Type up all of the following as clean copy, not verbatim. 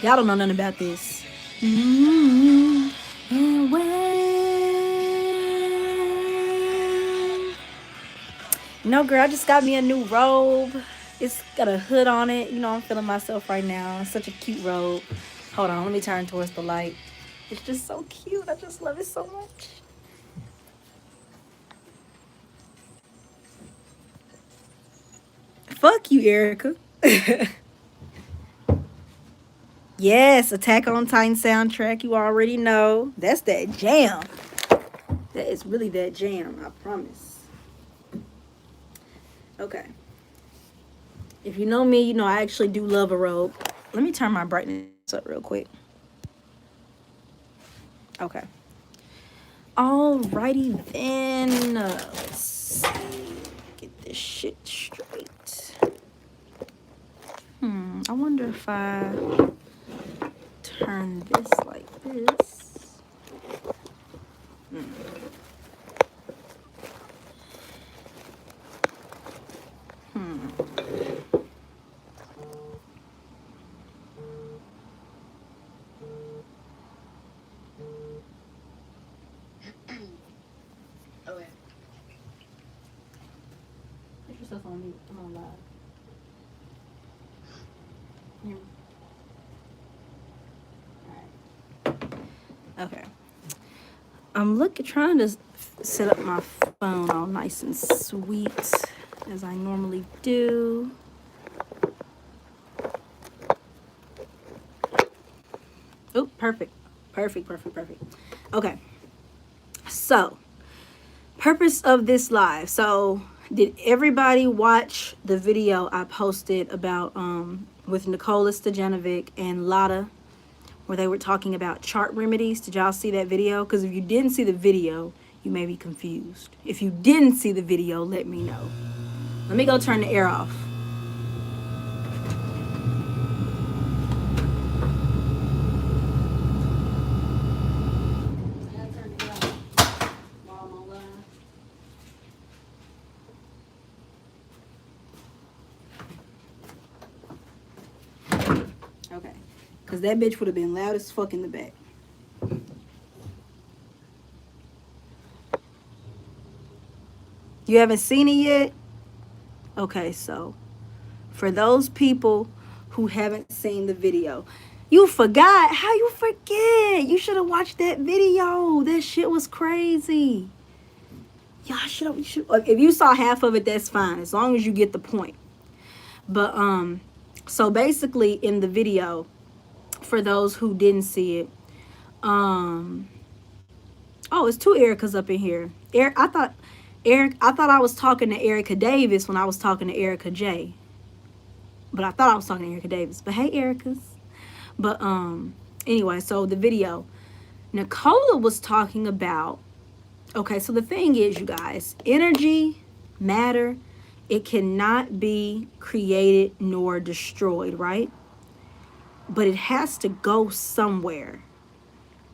Y'all don't know nothing about this. And when... No, girl, I just got me a new robe. It's got a hood on it. You know, I'm feeling myself right now. It's such a cute robe. Hold on, let me turn towards the light. It's just so cute. I just love it so much. Fuck you, Erica. Yes, Attack on Titan soundtrack. You already know. That's that jam. That is really that jam, I promise. Okay. If you know me, you know I actually do love a robe. Let me turn my brightness up real quick. Okay. Alrighty then. Let's see. Get this shit straight. I wonder if I turn this like this. Okay. Put yourself on mute. I'm on live. Hear me? Alright. Okay. I'm trying to set up my phone all nice and sweet as I normally do. Oh, perfect. Perfect. Okay. So, purpose of this live. So, did everybody watch the video I posted about with Nicola Stojanovic and Lotta, where they were talking about chart remedies? Did y'all see that video? Because if you didn't see the video, you may be confused. If you didn't see the video, let me know. Let me go turn the air off. Okay. Because that bitch would have been loud as fuck in the back. You haven't seen it yet? Okay, so for those people who haven't seen the video, you forgot. How you forget? You should have watched that video. That shit was crazy. Y'all should have. If you saw half of it, that's fine, as long as you get the point. But so basically in the video, for those who didn't see it, oh, it's two Ericas up in here. I thought I was talking to Erica Davis when I was talking to Erica J. But I thought I was talking to Erica Davis. But hey, Ericas. But anyway, so the video, Nicola was talking about, okay, so the thing is, you guys, energy, matter, it cannot be created nor destroyed, right? But it has to go somewhere.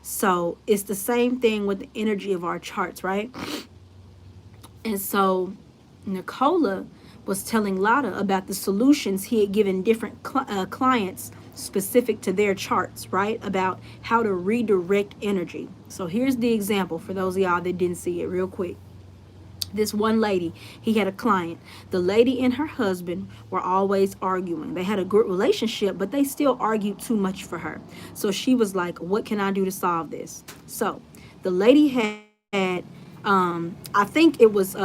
So it's the same thing with the energy of our charts, right? And so Nicola was telling Lotta about the solutions he had given different clients specific to their charts, right? About how to redirect energy. So here's the example for those of y'all that didn't see it real quick. This one lady, he had a client. The lady and her husband were always arguing. They had a good relationship, but they still argued too much for her. So she was like, what can I do to solve this? So the lady had, I think it was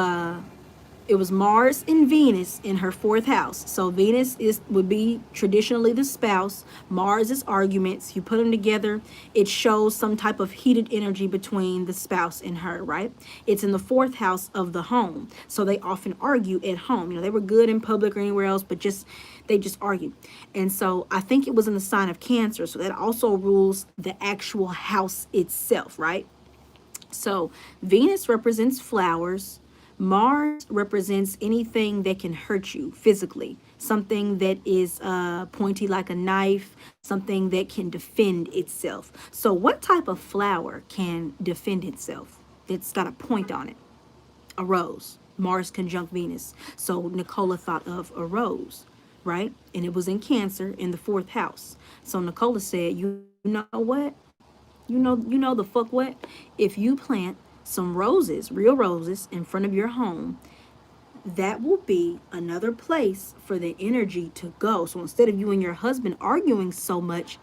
Mars and Venus in her fourth house. So Venus would be traditionally the spouse. Mars is arguments. You put them together, it shows some type of heated energy between the spouse and her, right? It's in the fourth house of the home. So they often argue at home. You know, they were good in public or anywhere else, but they just argue. And so I think it was in the sign of Cancer. So that also rules the actual house itself, right? So Venus represents flowers. Mars represents anything that can hurt you physically, something that is pointy like a knife, something that can defend itself. So what type of flower can defend itself? It's got a point on it. A rose. Mars conjunct Venus. So Nicola thought of a rose, right? And it was in Cancer in the fourth house. So Nicola said, you know what? You know the fuck what? If you plant some roses, real roses, in front of your home, that will be another place for the energy to go. So instead of you and your husband arguing so much,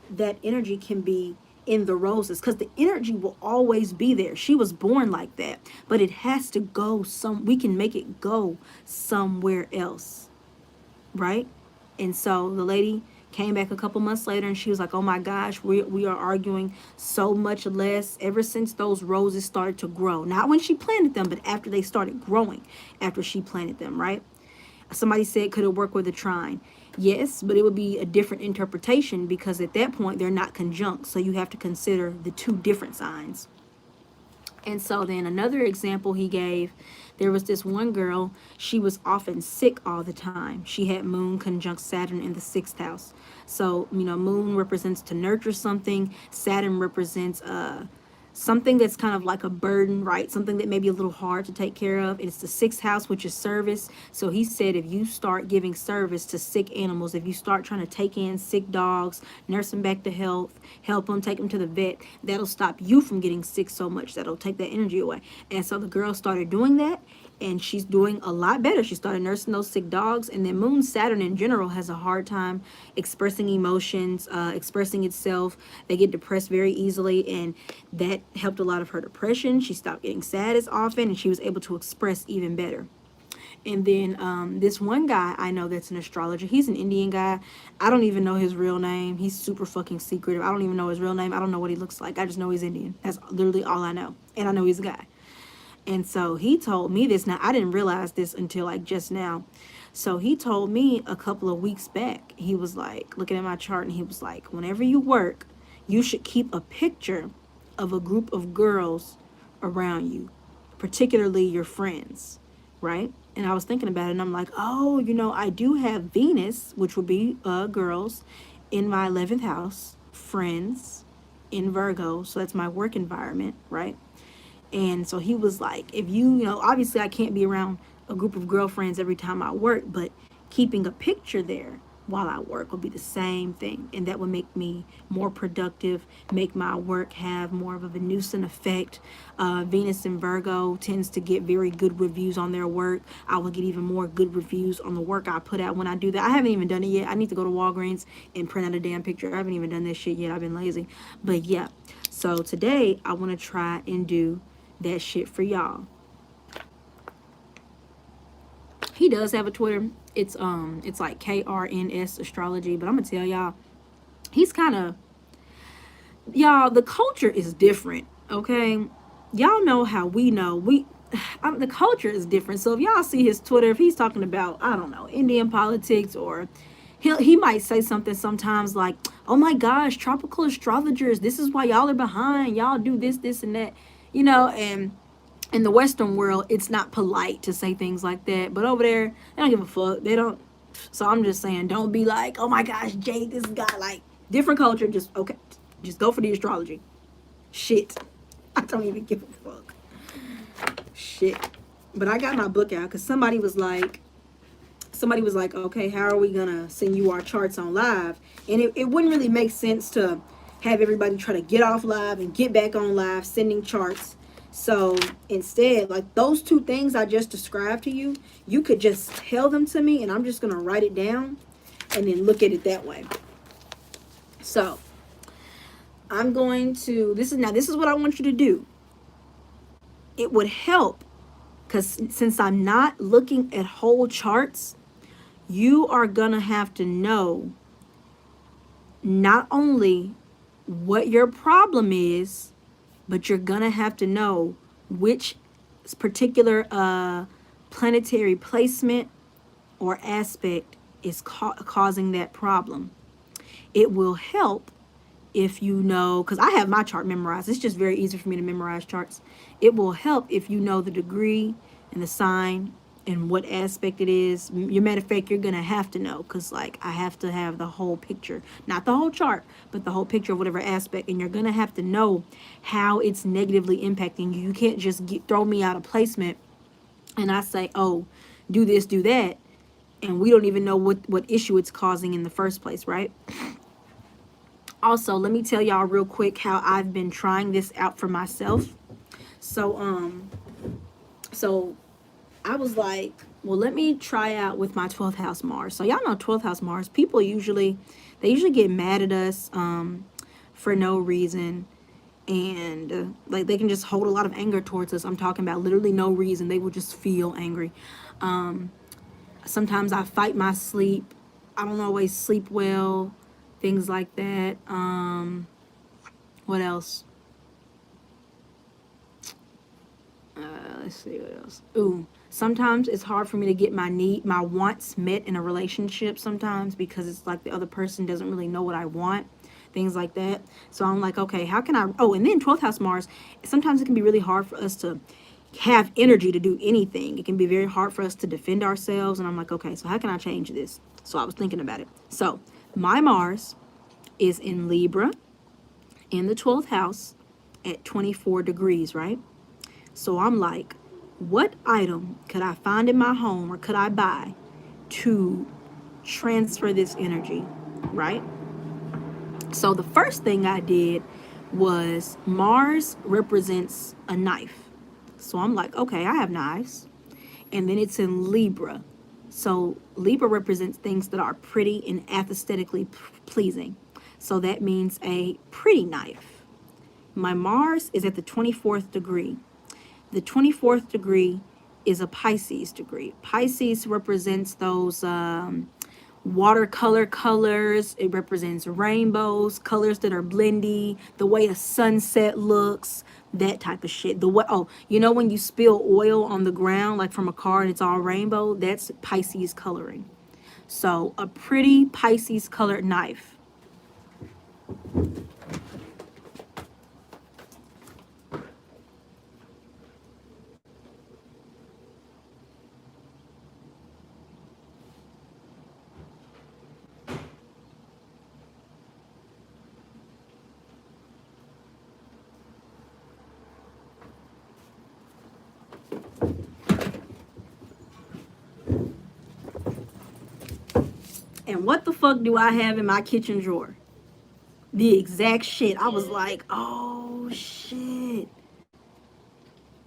that energy can be in the roses, because the energy will always be there. She was born like that, but it has to go we can make it go somewhere else, right? And so the lady came back a couple months later and she was like, oh my gosh, we are arguing so much less ever since those roses started to grow. Not when she planted them, but after they started growing, after she planted them, right? Somebody said, could it work with a trine? Yes, but it would be a different interpretation because at that point they're not conjunct. So you have to consider the two different signs. And so then another example he gave, there was this one girl, she was often sick all the time. She had Moon conjunct Saturn in the sixth house. So, Moon represents to nurture something. Saturn represents something that's kind of like a burden, right? Something that may be a little hard to take care of. It's the sixth house, which is service. So he said, if you start giving service to sick animals, if you start trying to take in sick dogs, nurse them back to health, help them, take them to the vet, that'll stop you from getting sick so much. That'll take that energy away. And so the girl started doing that, and she's doing a lot better. She started nursing those sick dogs. And then Moon Saturn in general has a hard time expressing emotions, expressing itself. They get depressed very easily, and that helped a lot of her depression. She stopped getting sad as often, and she was able to express even better. And then this one guy I know that's an astrologer, he's an Indian guy. I don't even know his real name. He's super fucking secretive. I don't even know his real name. I don't know what he looks like. I just know he's Indian. That's literally all I know. And I know he's a guy. And so he told me this. Now, I didn't realize this until like just now. So he told me a couple of weeks back, he was like, looking at my chart, and he was like, whenever you work, you should keep a picture of a group of girls around you, particularly your friends, right? And I was thinking about it, and I'm like, oh, I do have Venus, which would be girls, in my 11th house, friends in Virgo. So that's my work environment, right? And so he was like, if obviously I can't be around a group of girlfriends every time I work, but keeping a picture there while I work would be the same thing. And that would make me more productive, make my work have more of a Venusian effect. Venus in Virgo tends to get very good reviews on their work. I will get even more good reviews on the work I put out when I do that. I haven't even done it yet. I need to go to Walgreens and print out a damn picture. I haven't even done this shit yet. I've been lazy. But yeah, so today I want to try and do that shit for y'all. He does have a Twitter. It's like KRNS Astrology, but I'm gonna tell y'all, he's kind of, y'all, the culture is different, okay? Y'all know how we know the culture is different. So if y'all see his Twitter, if he's talking about, I don't know, Indian politics, or he might say something sometimes like, oh my gosh, tropical astrologers, this is why y'all are behind, y'all do this and that, and in the Western world, it's not polite to say things like that. But over there, they don't give a fuck. They don't. So I'm just saying, don't be like, oh my gosh, Jay, this guy, like, different culture. Just, okay, just go for the astrology. Shit. I don't even give a fuck. Shit. But I got my book out because somebody was like, okay, how are we going to send you our charts on live? And it wouldn't really make sense to have everybody try to get off live and get back on live, sending charts. So instead, like those two things I just described to you, you could just tell them to me, and I'm just going to write it down and then look at it that way. So I'm going to, this is what I want you to do. It would help because since I'm not looking at whole charts, you are going to have to know not only what your problem is, but you're going to have to know which particular planetary placement or aspect is causing that problem. It will help if you know, because I have my chart memorized. It's just very easy for me to memorize charts. It will help if you know the degree and the sign and what aspect it is. Your matter of fact, you're going to have to know, because like I have to have the whole picture, not the whole chart, but the whole picture of whatever aspect. And you're going to have to know how it's negatively impacting you. You can't just throw me out of placement and I say, oh, do this, do that. and we don't even know what issue it's causing in the first place, right? Also, let me tell y'all real quick how I've been trying this out for myself. So I was like, well, let me try out with my 12th house Mars. So y'all know 12th house Mars, people usually get mad at us for no reason. And like they can just hold a lot of anger towards us. I'm talking about literally no reason. They will just feel angry. Sometimes I fight my sleep. I don't always sleep well. Things like that. What else? Let's see what else. Ooh, sometimes it's hard for me to get my wants met in a relationship sometimes, because it's like the other person doesn't really know what I want, things like that. So I'm like, okay, how can I, oh, and then 12th house Mars, sometimes it can be really hard for us to have energy to do anything. It can be very hard for us to defend ourselves. And I'm like, okay, so how can I change this? So I was thinking about it. So my Mars is in Libra in the 12th house at 24 degrees, right? So I'm like, what item could I find in my home or could I buy to transfer this energy, right? So the first thing I did was, Mars represents a knife. So I'm like, okay, I have knives. And then it's in Libra. So Libra represents things that are pretty and aesthetically pleasing. So that means a pretty knife. My Mars is at the 24th degree. The 24th degree is a Pisces degree. Pisces represents those watercolor colors. It represents rainbows, colors that are blendy, the way a sunset looks, that type of shit. The way, oh, you know when you spill oil on the ground, like from a car and it's all rainbow? That's Pisces coloring. So a pretty Pisces colored knife. And what the fuck do I have in my kitchen drawer? The exact shit. I was like, oh shit.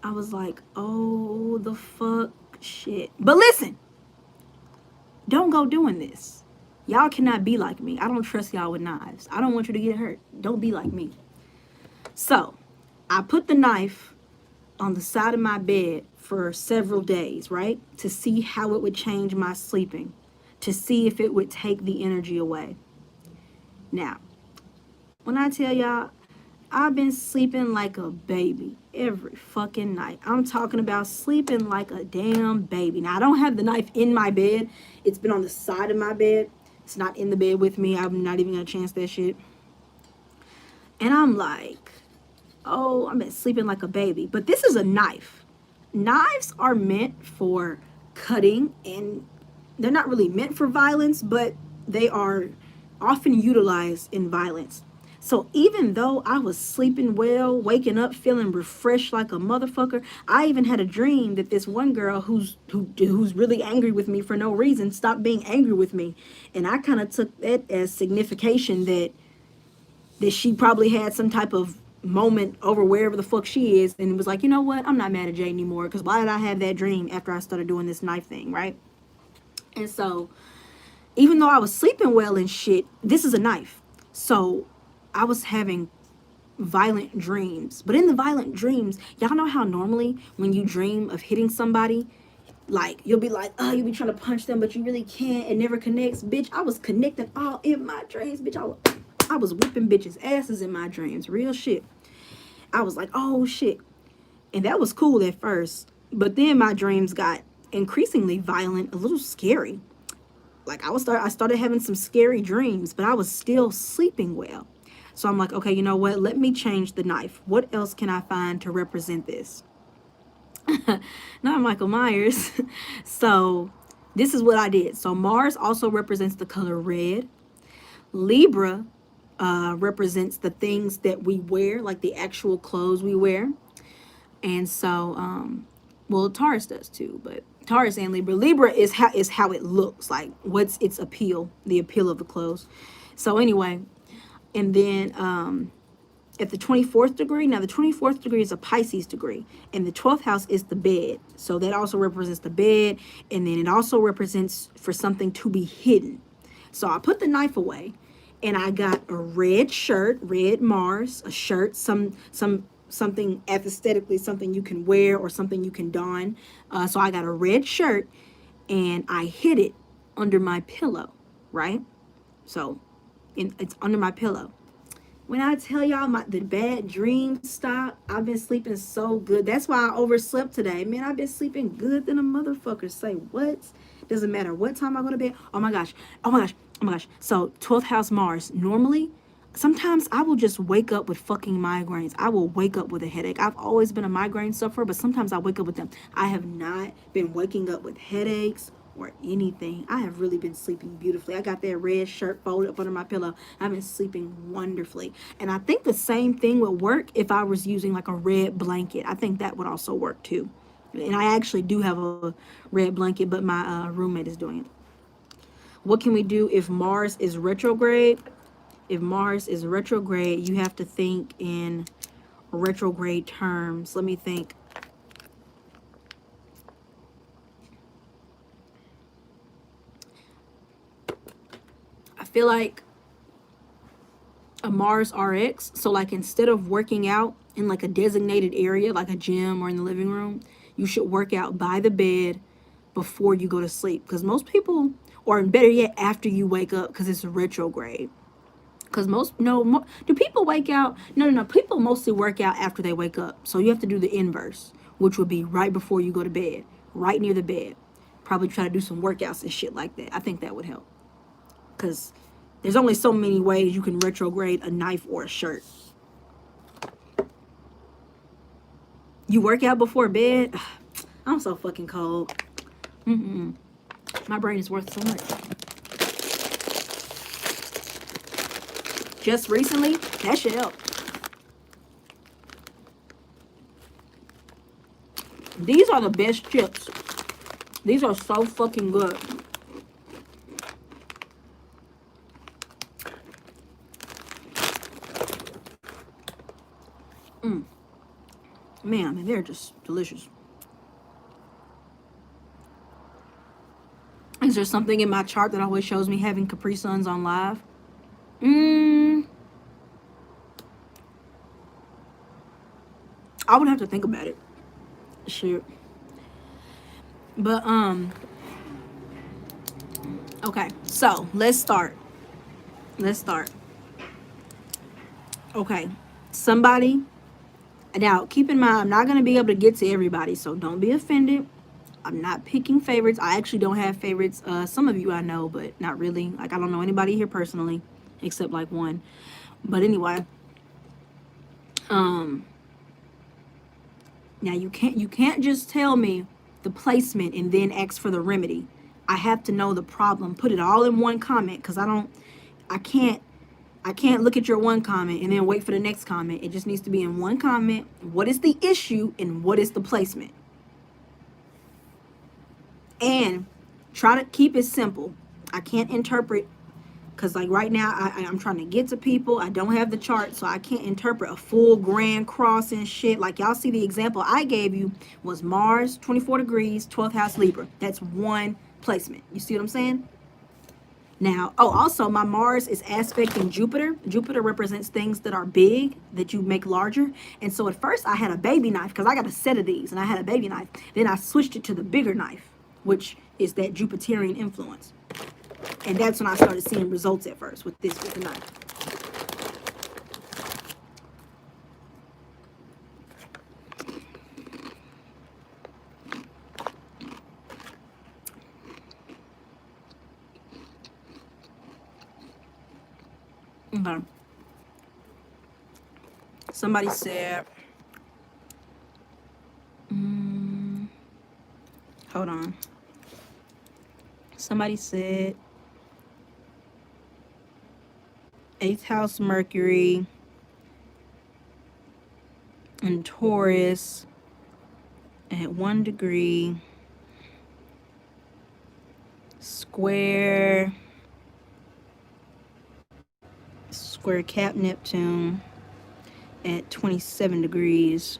I was like, oh the fuck shit. But listen, don't go doing this. Y'all cannot be like me. I don't trust y'all with knives. I don't want you to get hurt. Don't be like me. So I put the knife on the side of my bed for several days, right? To see how it would change my sleeping, to see if it would take the energy away. Now, when I tell y'all, I've been sleeping like a baby every fucking night. I'm talking about sleeping like a damn baby. Now, I don't have the knife in my bed. It's been on the side of my bed. It's not in the bed with me. I'm not even gonna chance that shit. And I'm like, oh, I've been sleeping like a baby. But this is a knife. Knives are meant for cutting, and they're not really meant for violence, but they are often utilized in violence. So even though I was sleeping well, waking up feeling refreshed like a motherfucker, I even had a dream that this one girl who's really angry with me for no reason stopped being angry with me. And I kind of took that as signification that she probably had some type of moment over wherever the fuck she is, and was like, you know what, I'm not mad at Jay anymore, because why did I have that dream after I started doing this knife thing, right? And so even though I was sleeping well and shit, this is a knife. So I was having violent dreams. But in the violent dreams, y'all know how normally when you dream of hitting somebody, like you'll be like, oh, you'll be trying to punch them, but you really can't. It never connects. Bitch, I was connecting all in my dreams. Bitch, I was whipping bitches' asses in my dreams. Real shit. I was like, oh shit. And that was cool at first. But then my dreams got increasingly violent, a little scary. Like I started having some scary dreams, but I was still sleeping well. So I'm like, okay, you know what? Let me change the knife. What else can I find to represent this? Not Michael Myers. So this is what I did. So Mars also represents the color red. Libra represents the things that we wear, like the actual clothes we wear. And so, well, Taurus does too, but Taurus and Libra. Libra is how it looks like. What's its appeal? The appeal of the clothes. So anyway, and then at the 24th degree, now the 24th degree is a Pisces degree, and the 12th house is the bed. So that also represents the bed, and then it also represents for something to be hidden. So I put the knife away, and I got a red shirt, red Mars, a shirt, something aesthetically, something you can wear or something you can don. So I got a red shirt, and I hid it under my pillow, right? So it's under my pillow. When I tell y'all the bad dreams stop, I've been sleeping so good. That's why I overslept today. Man, I've been sleeping good than a motherfucker. Say what? Doesn't matter what time I go to bed. Oh my gosh. Oh my gosh. Oh my gosh. So 12th house Mars. Normally, sometimes I will just wake up with fucking migraines. I will wake up with a headache. I've always been a migraine sufferer, but sometimes I wake up with them. I have not been waking up with headaches or anything. I have really been sleeping beautifully. I got that red shirt folded up under my pillow. I've been sleeping wonderfully. And I think the same thing would work if I was using like a red blanket. I think that would also work too. And I actually do have a red blanket, but my roommate is doing it. What can we do if Mars is retrograde? If Mars is retrograde, you have to think in retrograde terms. Let me think. I feel like a Mars RX. So like instead of working out in like a designated area, like a gym or in the living room, you should work out by the bed before you go to sleep. Because most people, or better yet, after you wake up, because it's a retrograde. Because do people wake out? No. People mostly work out after they wake up. So you have to do the inverse, which would be right before you go to bed, right near the bed. Probably try to do some workouts and shit like that. I think that would help. Because there's only so many ways you can retrograde a knife or a shirt. You work out before bed? I'm so fucking cold. My brain is worth so much. Just recently, that should help. These are the best chips. These are so fucking good. Man, I mean, they're just delicious. Is there something in my chart that always shows me having Capri Suns on live? I would have to think about it. Shit. But, okay. So, let's start. Okay. Somebody. Now, keep in mind, I'm not going to be able to get to everybody, so don't be offended. I'm not picking favorites. I actually don't have favorites. Some of you I know, but not really. Like, I don't know anybody here personally, except like one. But anyway, now you can't just tell me the placement and then ask for the remedy. I have to know the problem. Put it all in one comment, because I can't look at your one comment and then wait for the next comment. It just needs to be in one comment. What is the issue and what is the placement? And try to keep it simple. I can't interpret, because like right now I'm trying to get to people. I don't have the chart, so I can't interpret a full grand cross and shit. Like y'all see, the example I gave you was Mars 24 degrees 12th house Libra. That's one placement. You see what I'm saying? Now, also my Mars is aspecting Jupiter. Jupiter represents things that are big, that you make larger. And so at first I had a baby knife, because I got a set of these and I had a baby knife. Then I switched it to the bigger knife, which is that Jupiterian influence. And that's when I started seeing results at first with the knife. Okay. Somebody said, hold on. Somebody said 8th house Mercury and Taurus at 1 degree. square cap Neptune at 27 degrees.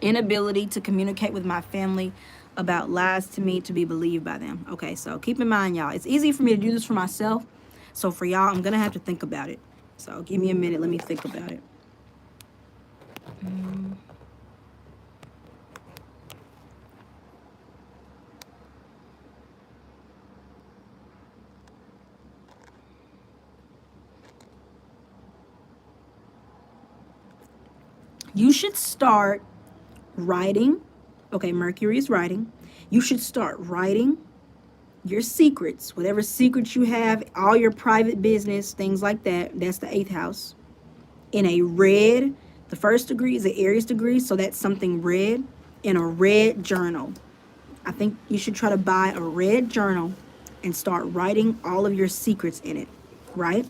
Inability to communicate with my family about lies to me to be believed by them. Okay, so keep in mind, y'all, it's easy for me to do this for myself. So for y'all, I'm going to have to think about it. So give me a minute. Let me think about it. You should start writing. Okay, Mercury is writing. You should start writing your secrets, whatever secrets you have, all your private business, things like that. That's the eighth house. In a red, the first degree is an Aries degree, so that's something red, in a red journal. I think you should try to buy a red journal and start writing all of your secrets in it, right?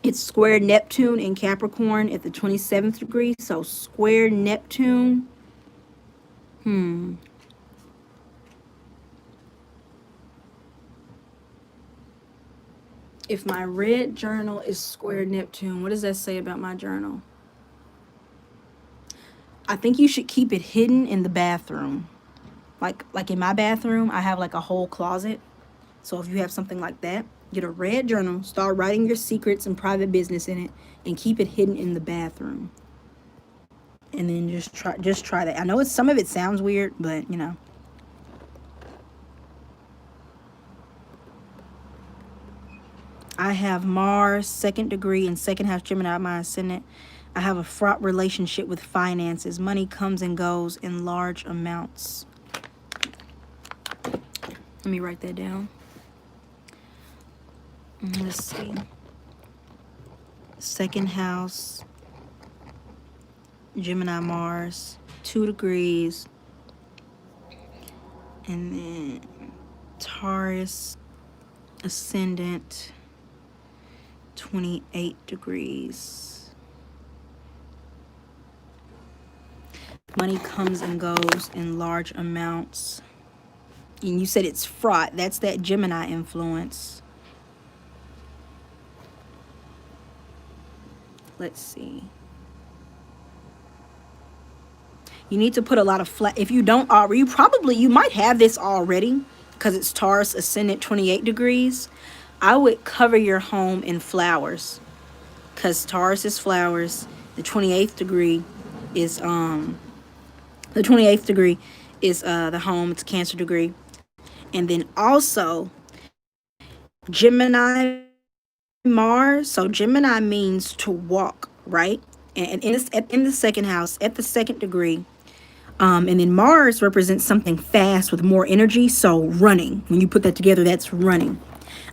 It's square Neptune in Capricorn at the 27th degree, so square Neptune. If my red journal is square Neptune, what does that say about my journal? I think you should keep it hidden in the bathroom. Like in my bathroom, I have like a whole closet. So if you have something like that, get a red journal, start writing your secrets and private business in it, and keep it hidden in the bathroom. And then just try that. I know some of it sounds weird, but you know. I have Mars, second degree, and second house Gemini, my ascendant. I have a fraught relationship with finances. Money comes and goes in large amounts. Let me write that down. Let's see. Second house, Gemini, Mars, 2 degrees. And then Taurus, ascendant, 28 degrees. Money comes and goes in large amounts. And you said it's fraught. That's that Gemini influence. Let's see. You need to put a lot of flat. If you don't already, you might have this already because it's Taurus ascendant 28 degrees. I would cover your home in flowers because Taurus is flowers. The 28th degree is the 28th degree is the home. It's Cancer degree. And then also Gemini Mars. So Gemini means to walk, right? And in the second house, at the second degree. And then Mars represents something fast with more energy. So running. When you put that together, that's running.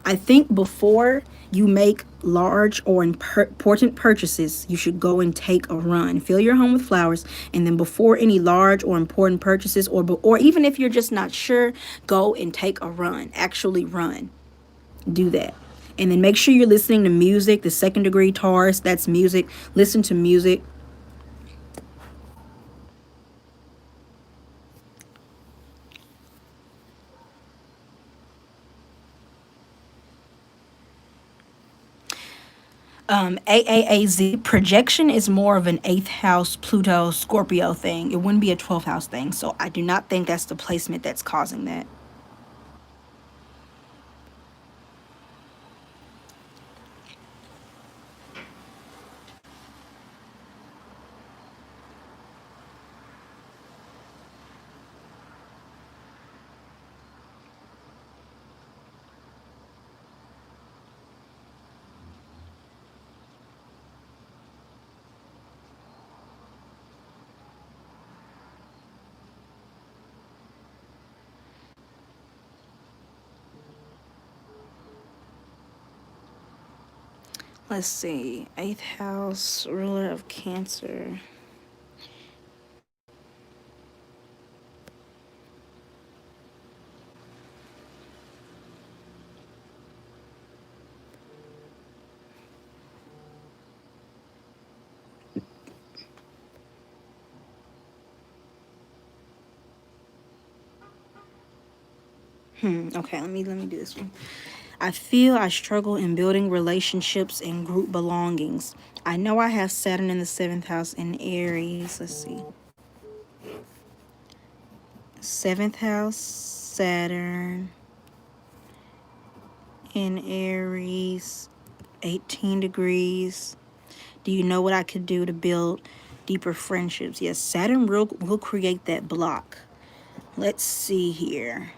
I think before you make large or important purchases, you should go and take a run. Fill your home with flowers, and then before any large or important purchases, or even if you're just not sure, go and take a run. Actually run. Do that. And then make sure you're listening to music. The second degree Taurus, that's music. Listen to music. AAAZ projection is more of an 8th house Pluto Scorpio thing. It wouldn't be a 12th house thing. So I do not think that's the placement that's causing that. Let's see. 8th house, ruler of Cancer. Okay, let me do this one. I feel I struggle in building relationships and group belongings. I know I have Saturn in the 7th house in Aries. Let's see. 7th house, Saturn in Aries, 18 degrees. Do you know what I could do to build deeper friendships? Yes, Saturn will create that block. Let's see here.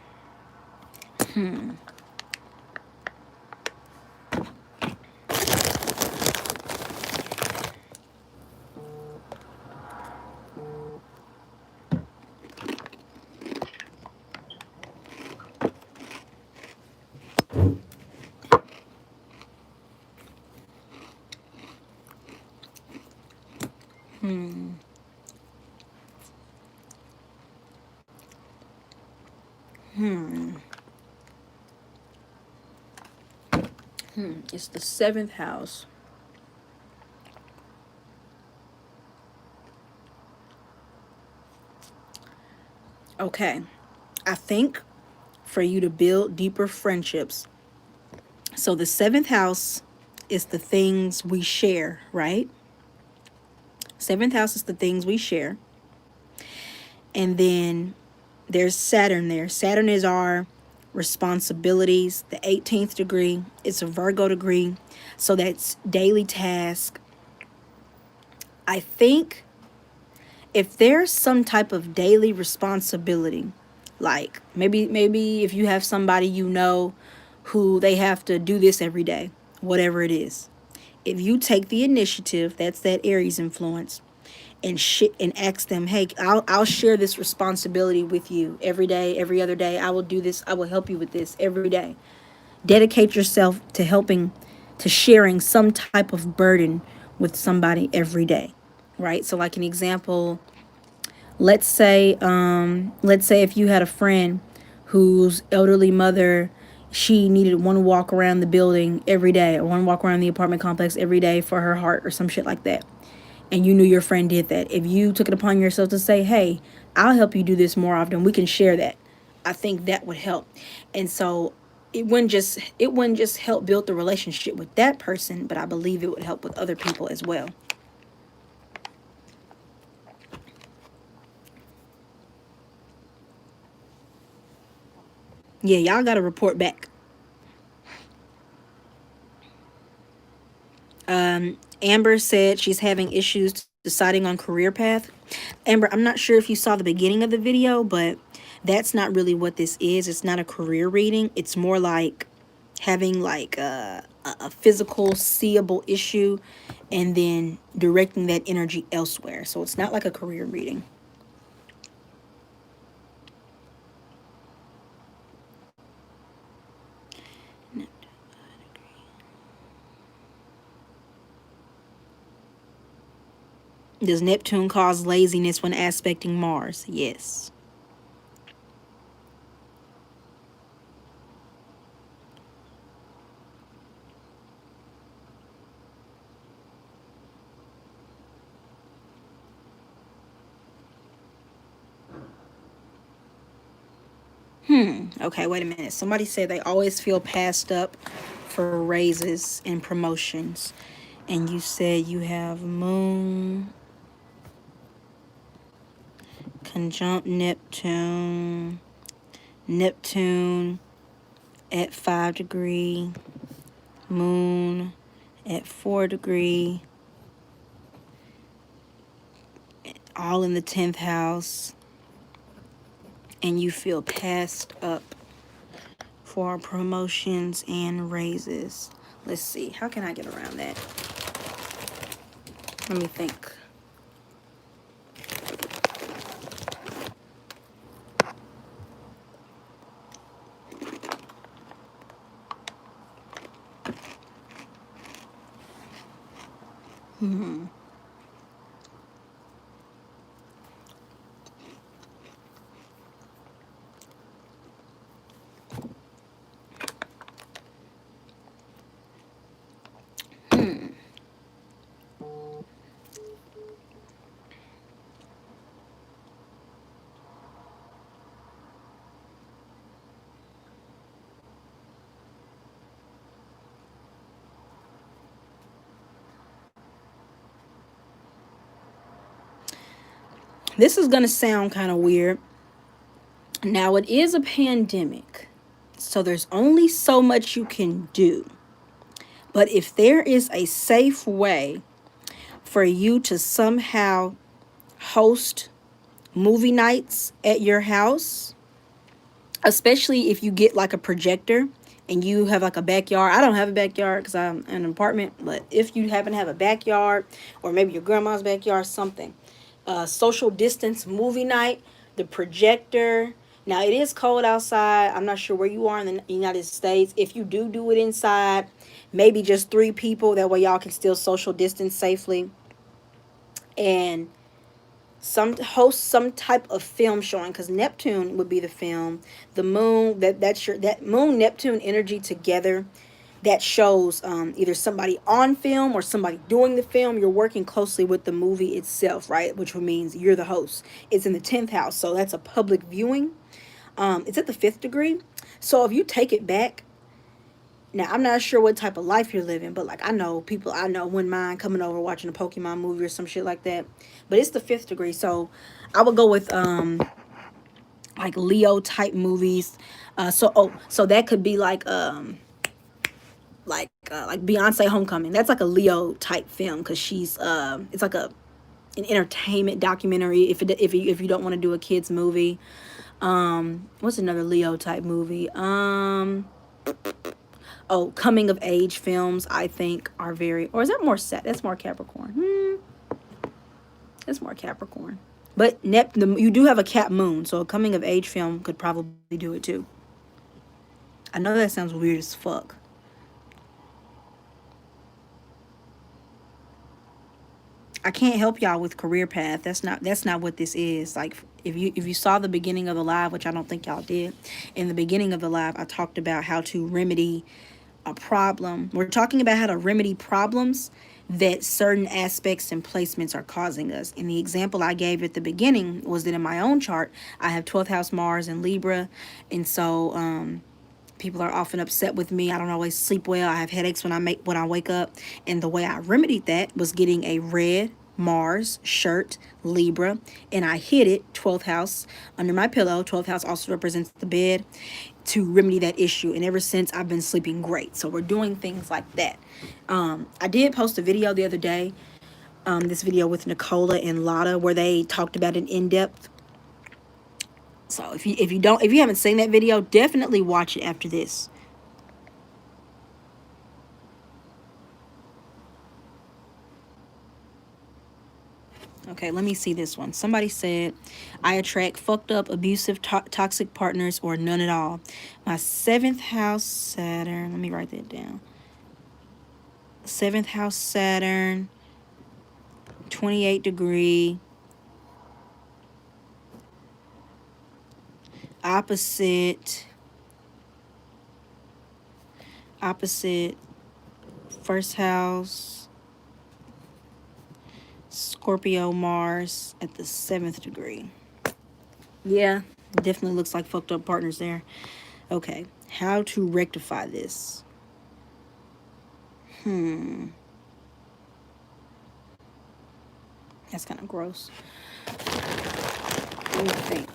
It's the 7th house. Okay. I think for you to build deeper friendships. So the 7th house is the things we share, right? 7th house is the things we share. And then there's Saturn there. Saturn is our responsibilities. The 18th degree, it's a Virgo degree. So that's daily task. I think if there's some type of daily responsibility, like maybe if you have somebody you know who they have to do this every day, whatever it is. If you take the initiative, that's that Aries influence, and ask them, hey, I'll share this responsibility with you every day, every other day. I will do this. I will help you with this every day. Dedicate yourself to sharing some type of burden with somebody every day, right? So, like an example, let's say if you had a friend whose elderly mother, she needed one walk around the building every day or one walk around the apartment complex every day for her heart or some shit like that, and you knew your friend did that. If you took it upon yourself to say, hey, I'll help you do this more often, we can share that, I think that would help. And so it wouldn't just help build the relationship with that person, but I believe it would help with other people as well. Yeah, y'all got to report back. Amber said she's having issues deciding on career path. Amber, I'm not sure if you saw the beginning of the video, but that's not really what this is. It's not a career reading. It's more like having like a physical seeable issue and then directing that energy elsewhere. So it's not like a career reading. Does Neptune cause laziness when aspecting Mars? Yes. Okay, wait a minute. Somebody said they always feel passed up for raises and promotions. And you said you have Moon conjunct Neptune. Neptune at 5 degree. Moon at 4 degree. All in the 10th house. And you feel passed up for promotions and raises. Let's see. How can I get around that? Let me think. This is going to sound kind of weird. Now, it is a pandemic, so there's only so much you can do. But if there is a safe way for you to somehow host movie nights at your house, especially if you get like a projector and you have like a backyard. I don't have a backyard because I'm in an apartment, but if you happen to have a backyard or maybe your grandma's backyard, something, social distance movie night, the projector. Now it is cold outside. I'm not sure where you are in the United States. If you do it inside, maybe just 3 people. That way y'all can still social distance safely. And some host some type of film showing, because Neptune would be the film. The moon, that moon Neptune energy together, that shows either somebody on film or somebody doing the film. You're working closely with the movie itself, right? Which means you're the host. It's in the 10th house, so that's a public viewing. It's at the 5th degree. So if you take it back, now I'm not sure what type of life you're living, but like I know people I know wouldn't mind coming over watching a Pokemon movie or some shit like that. But it's the 5th degree, so I would go with like Leo type movies. So that could be like Beyonce Homecoming. That's like a Leo type film because she's it's like an entertainment documentary if you don't want to do a kids movie. What's another Leo type movie? Oh, coming of age films I think are very, or is that more set? That's more Capricorn. That's more Capricorn. But you do have a Cap moon, so a coming of age film could probably do it too. I know that sounds weird as fuck. I can't help y'all with career path. That's not what this is. Like if you saw the beginning of the live, which I don't think y'all did, in the beginning of the live I talked about how to remedy a problem. We're talking about how to remedy problems that certain aspects and placements are causing us. And the example I gave at the beginning was that in my own chart, I have 12th house Mars in Libra. And so people are often upset with me. I don't always sleep well. I have headaches when I wake up. And the way I remedied that was getting a red Mars shirt, Libra, and I hid it, 12th house, under my pillow. 12th house also represents the bed, to remedy that issue. And ever since, I've been sleeping great. So we're doing things like that. I did post a video the other day, this video with Nicola and Lotta, where they talked about it in depth. So if you haven't seen that video, definitely watch it after this. Okay, let me see this one. Somebody said, I attract fucked up, abusive, toxic partners or none at all. My 7th house Saturn, let me write that down. 7th house Saturn, 28 degree, opposite first house, Scorpio Mars at the 7th degree. Yeah, definitely looks like fucked up partners there. Okay, how to rectify this? That's kind of gross. Let me think.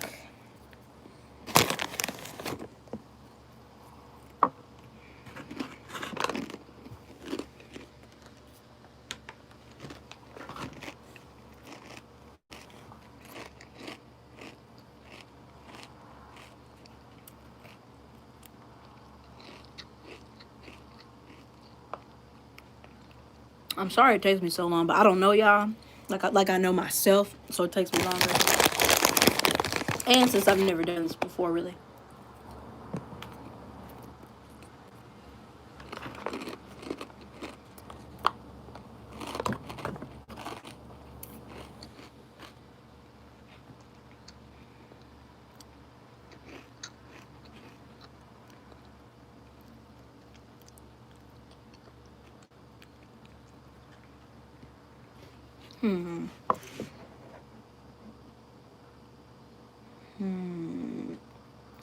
I'm sorry it takes me so long, but I don't know y'all like I know myself, so it takes me longer. And since I've never done this before, really.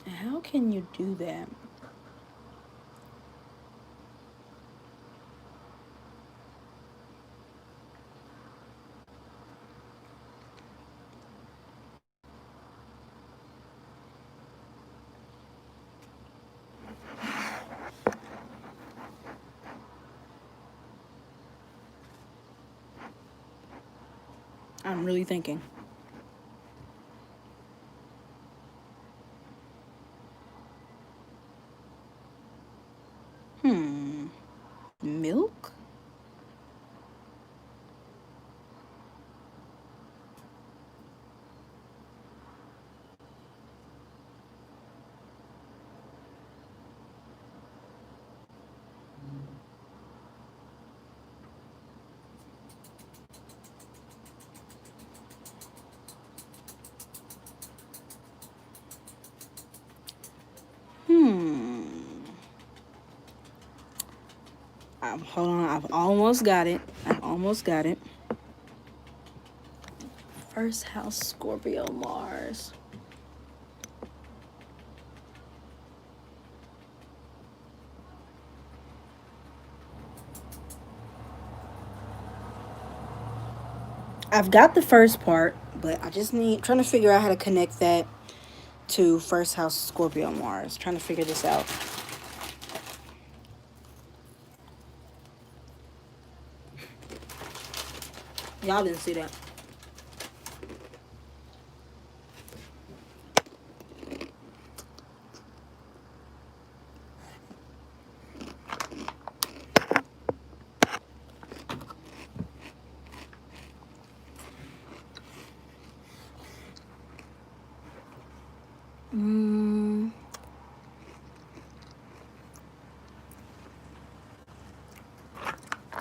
How can you do that? I'm really thinking. Milk? Hmm. Hold on. I've almost got it. I've almost got it. First house Scorpio Mars. I've got the first part, but I just need trying to figure out how to connect that to first house Scorpio Mars. Trying to figure this out. Y'all didn't see that. Mm,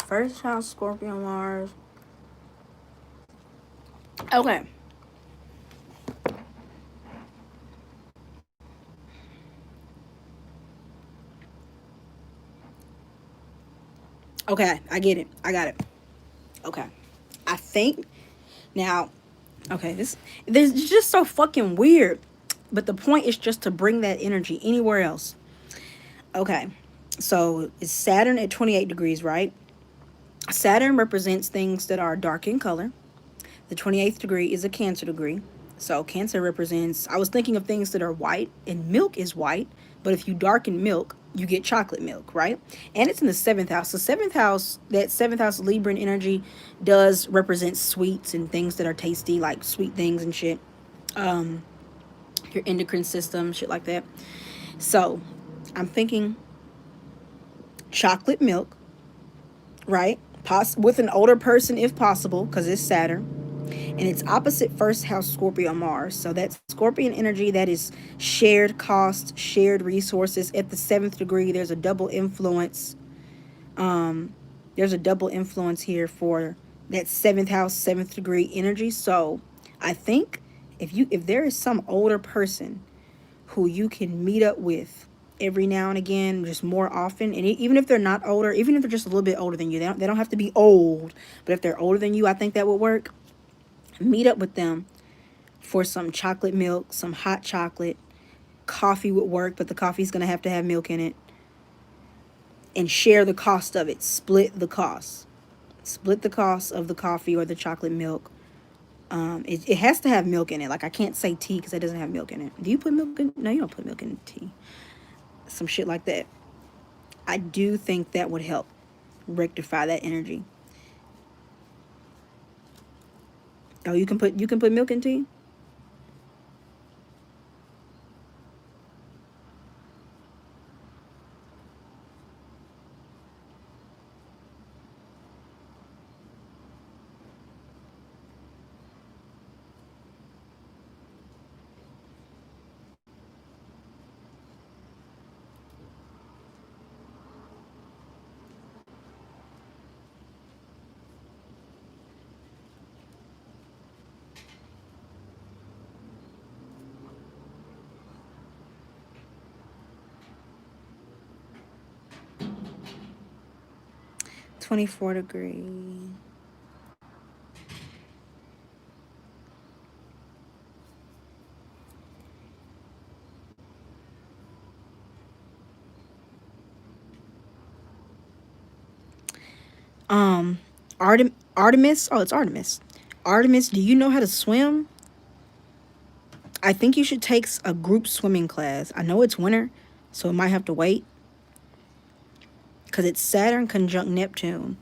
first house Scorpio Mars. Okay. Okay, I get it. I got it. Okay. I think now, okay, this is just so fucking weird. But the point is just to bring that energy anywhere else. Okay. So it's Saturn at 28 degrees, right? Saturn represents things that are dark in color. The 28th degree is a Cancer degree. So Cancer represents, I was thinking of things that are white, and milk is white. But if you darken milk, you get chocolate milk, right? And it's in the seventh house. The seventh house, that seventh house Libran energy does represent sweets and things that are tasty, like sweet things and shit. Your endocrine system, shit like that. So I'm thinking chocolate milk, right? With an older person if possible, because it's Saturn. And it's opposite first house Scorpio Mars. So that's Scorpion energy, that is shared cost, shared resources. At the seventh degree, there's a double influence. There's a double influence here for that seventh house, seventh degree energy. So I think if there is some older person who you can meet up with every now and again, just more often, and even if they're not older, even if they're just a little bit older than you, they don't have to be old, but if they're older than you, I think that would work. Meet up with them for some chocolate milk, some hot chocolate. Coffee would work, but the coffee's going to have milk in it. And share the cost of it. Split the cost. Split the cost of the coffee or the chocolate milk. It has to have milk in it. Like, I can't say tea because it doesn't have milk in it. Do you put milk in? No, you don't put milk in tea. Some shit like that. I do think that would help rectify that energy. Oh, you can put milk in tea? 24 degree. Um, Artemis. Oh, it's Artemis. Artemis, do you know how to swim? I think you should take a group swimming class. I know it's winter, so it might have to wait because it's Saturn conjunct Neptune.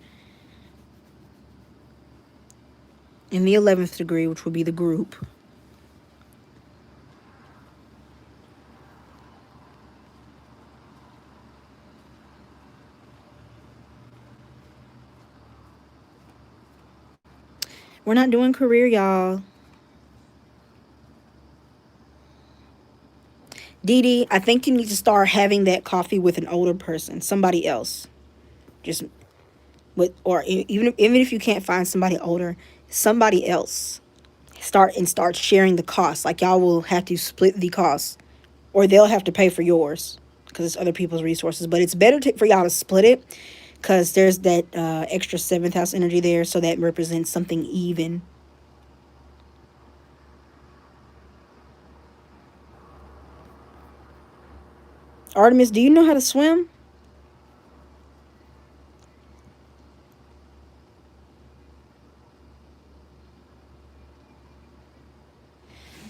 in the 11th degree, which would be the group. We're not doing career, y'all. Dee Dee, I think you need to start having that coffee with an older person, somebody else. Just with, or even if you can't find somebody older, somebody else. Start sharing the costs. Like y'all will have to split the costs, or they'll have to pay for yours because it's other people's resources. But it's better for y'all to split it because there's that extra seventh house energy there, so that represents something even. Artemis, do you know how to swim?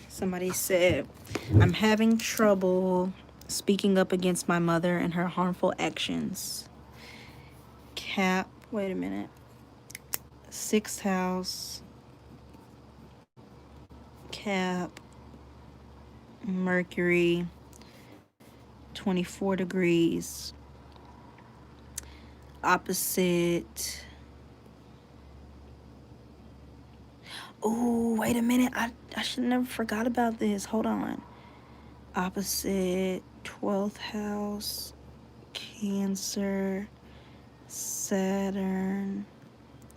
Somebody said, I'm having trouble speaking up against my mother and her harmful actions. Cap, wait a minute. Sixth house, Cap, Mercury, 24 degrees, opposite. Oh, wait a minute. I should never forgot about this. Hold on. Opposite 12th house, Cancer, Saturn,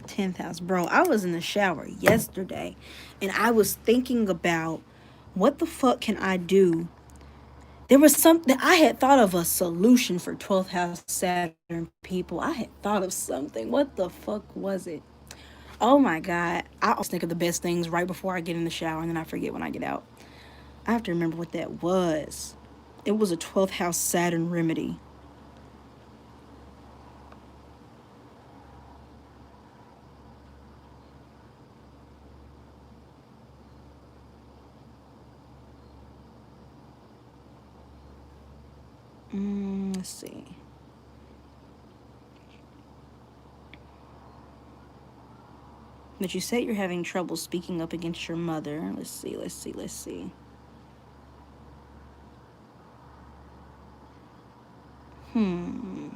10th house. Bro, I was in the shower yesterday and I was thinking about what the fuck can I do. There was something I had thought of, a solution for 12th house Saturn people. I had thought of something. What the fuck was it? Oh my God. I always think of the best things right before I get in the shower and then I forget when I get out. I have to remember what that was. It was a 12th house Saturn remedy. Let's see. But you said you're having trouble speaking up against your mother. Let's see. Hmm.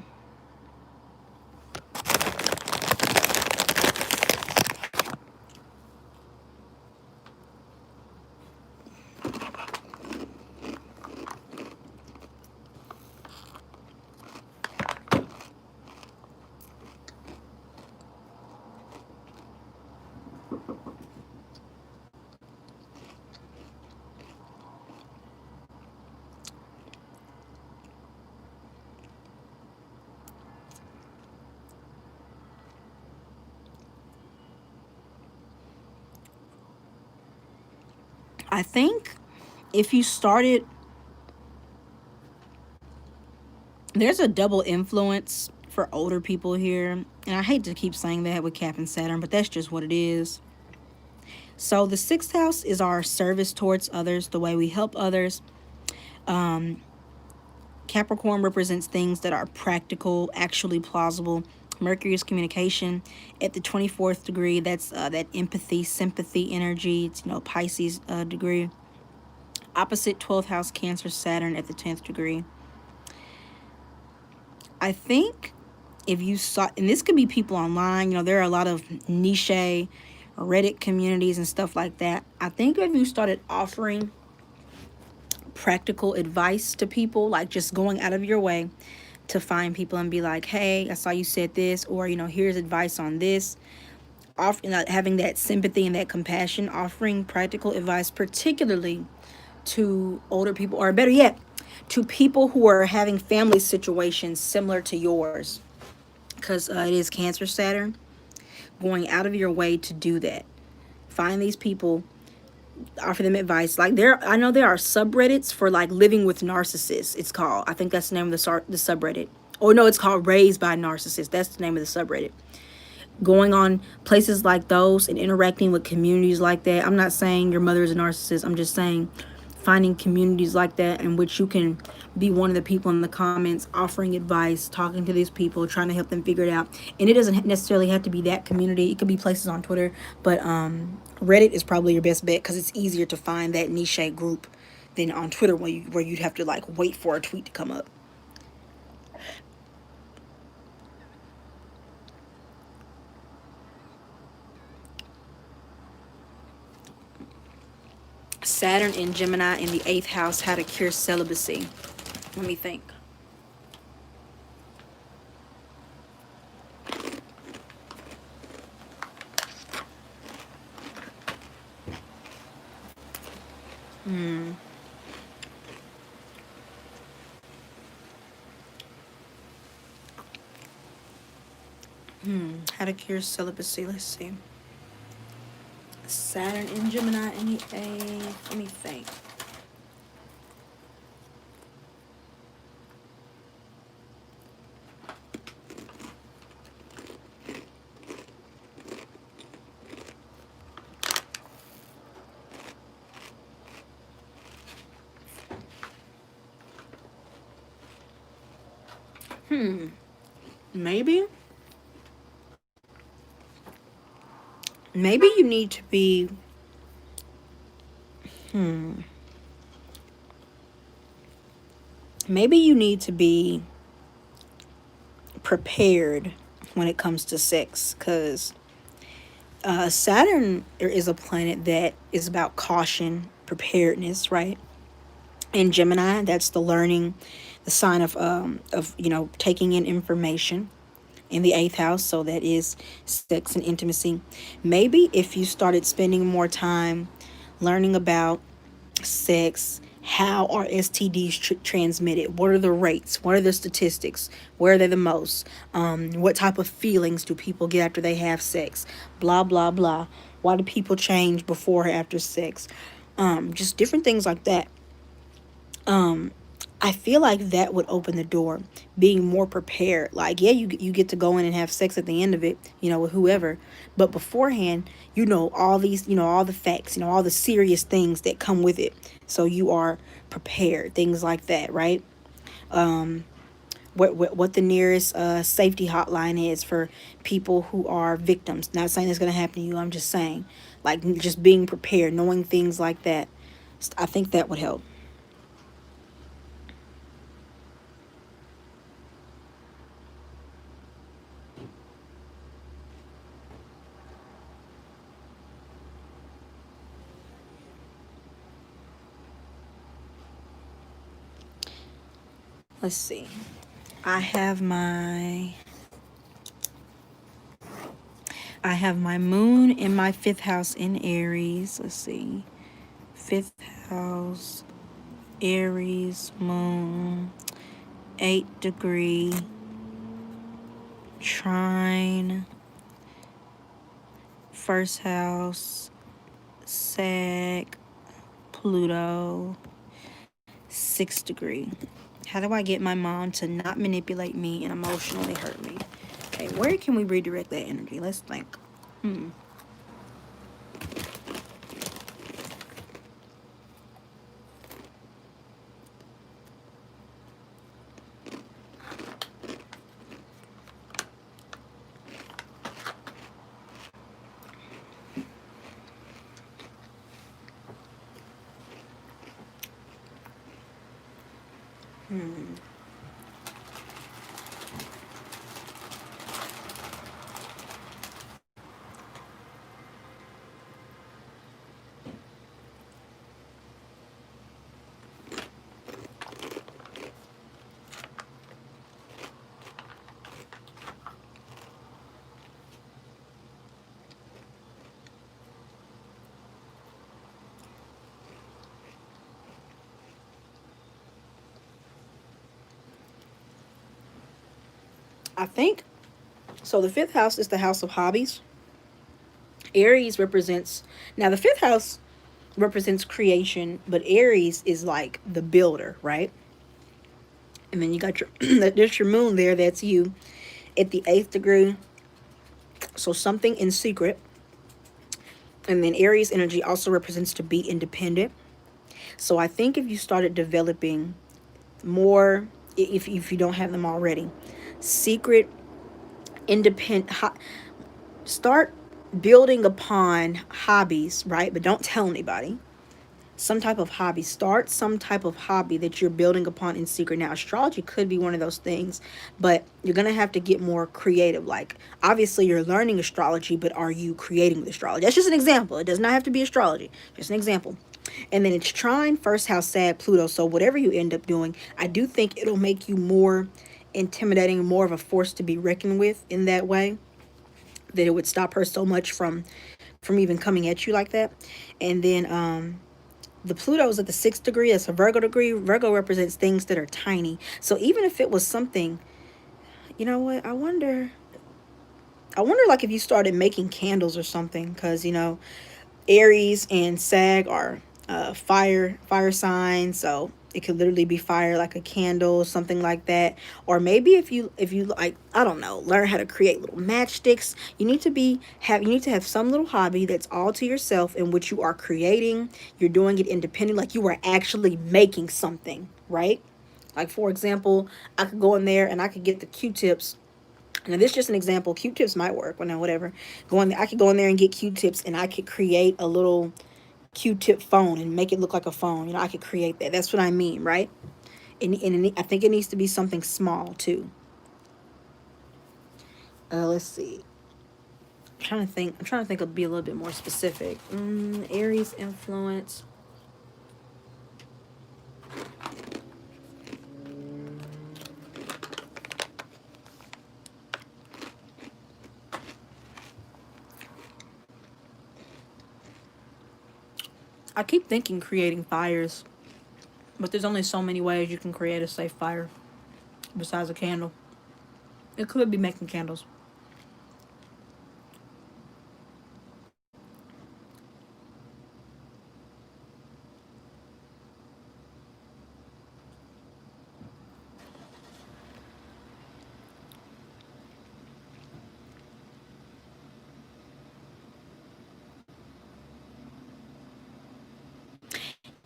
I think if you started, there's a double influence for older people here. And I hate to keep saying that with Cap and Saturn, but that's just what it is. So the sixth house is our service towards others, the way we help others. Capricorn represents things that are practical, actually plausible. Mercury is communication. At the 24th degree, that's that empathy, sympathy energy. It's, Pisces degree. Opposite 12th house, Cancer, Saturn at the 10th degree. I think if you saw, and this could be people online, there are a lot of niche Reddit communities and stuff like that. I think if you started offering practical advice to people, like just going out of your way to find people and be like, hey, I saw you said this, or here's advice on this, having that sympathy and that compassion, offering practical advice, particularly to older people, or better yet, to people who are having family situations similar to yours, because it is Cancer Saturn. Going out of your way to do that, find these people, offer them advice. Like I know there are subreddits for like living with narcissists. It's called, I think that's the name of the subreddit. Or no, it's called Raised by Narcissists. That's the name of the subreddit. Going on places like those and interacting with communities like that. I'm not saying your mother is a narcissist. I'm just saying finding communities like that in which you can be one of the people in the comments offering advice, talking to these people, trying to help them figure it out. And it doesn't necessarily have to be that community. It could be places on Twitter, but Reddit is probably your best bet because it's easier to find that niche group than on Twitter where you'd have to like wait for a tweet to come up. Saturn in Gemini in the 8th house, how to cure celibacy. Let me think. How to cure celibacy. Let's see. Saturn in Gemini in the 8th. Let me think. Maybe. Maybe you need to be. Maybe you need to be prepared when it comes to sex, because Saturn is a planet that is about caution, preparedness, right? In Gemini, that's the learning, the sign of taking in information. In the 8th house, so that is sex and intimacy. Maybe if you started spending more time learning about sex, how are STDs transmitted? What are the rates? What are the statistics? Where are they the most? What type of feelings do people get after they have sex? Blah, blah, blah. Why do people change before or after sex? Just different things like that. I feel like that would open the door, being more prepared. Like, yeah, you get to go in and have sex at the end of it, with whoever. But beforehand, all these, all the facts, all the serious things that come with it. So you are prepared, things like that, right? What the nearest safety hotline is for people who are victims. Not saying it's going to happen to you. I'm just saying, like, just being prepared, knowing things like that. I think that would help. Let's see. I have my moon in my 5th house in Aries. Let's see. 5th house, Aries, moon, 8-degree, trine, 1st house, Sag, Pluto, 6-degree. How do I get my mom to not manipulate me and emotionally hurt me? Okay, where can we redirect that energy? Let's think. I think so. The 5th house is the house of hobbies. Aries represents, now the 5th house represents creation, but Aries is like the builder, right? And then you got your there's your moon there. That's you at the 8th degree. So something in secret. And then Aries energy also represents to be independent. So I think if you started developing more, if you don't have them already, secret, independent, start building upon hobbies, right? But don't tell anybody. Some type of hobby. Start some type of hobby that you're building upon in secret. Now, astrology could be one of those things, but you're going to have to get more creative. Like, obviously, you're learning astrology, but are you creating with astrology? That's just an example. It does not have to be astrology, just an example. And then it's trine first house, sad Pluto. So, whatever you end up doing, I do think it'll make you more intimidating, more of a force to be reckoned with in that way, that it would stop her so much from even coming at you like that. And then the Pluto is at the 6th degree. It's a Virgo degree. Virgo represents things that are tiny. So even if it was something, you know what? I wonder like if you started making candles or something, because Aries and Sag are fire signs, so it could literally be fire, like a candle, something like that. Or maybe if you like, I don't know, learn how to create little matchsticks. You need to have some little hobby that's all to yourself, in which you are creating. You're doing it independent, like you are actually making something, right? Like, for example, I could go in there and I could get the Q-tips. Now, this is just an example. Q-tips might work. Well, no, whatever. I could go in there and get Q-tips, and I could create a little Q-tip phone and make it look like a phone. I could create that. That's what I mean, right? And I think it needs to be something small too. Let's see. I'm trying to think of be a little bit more specific. Aries influence. I keep thinking creating fires, but there's only so many ways you can create a safe fire besides a candle. It could be making candles.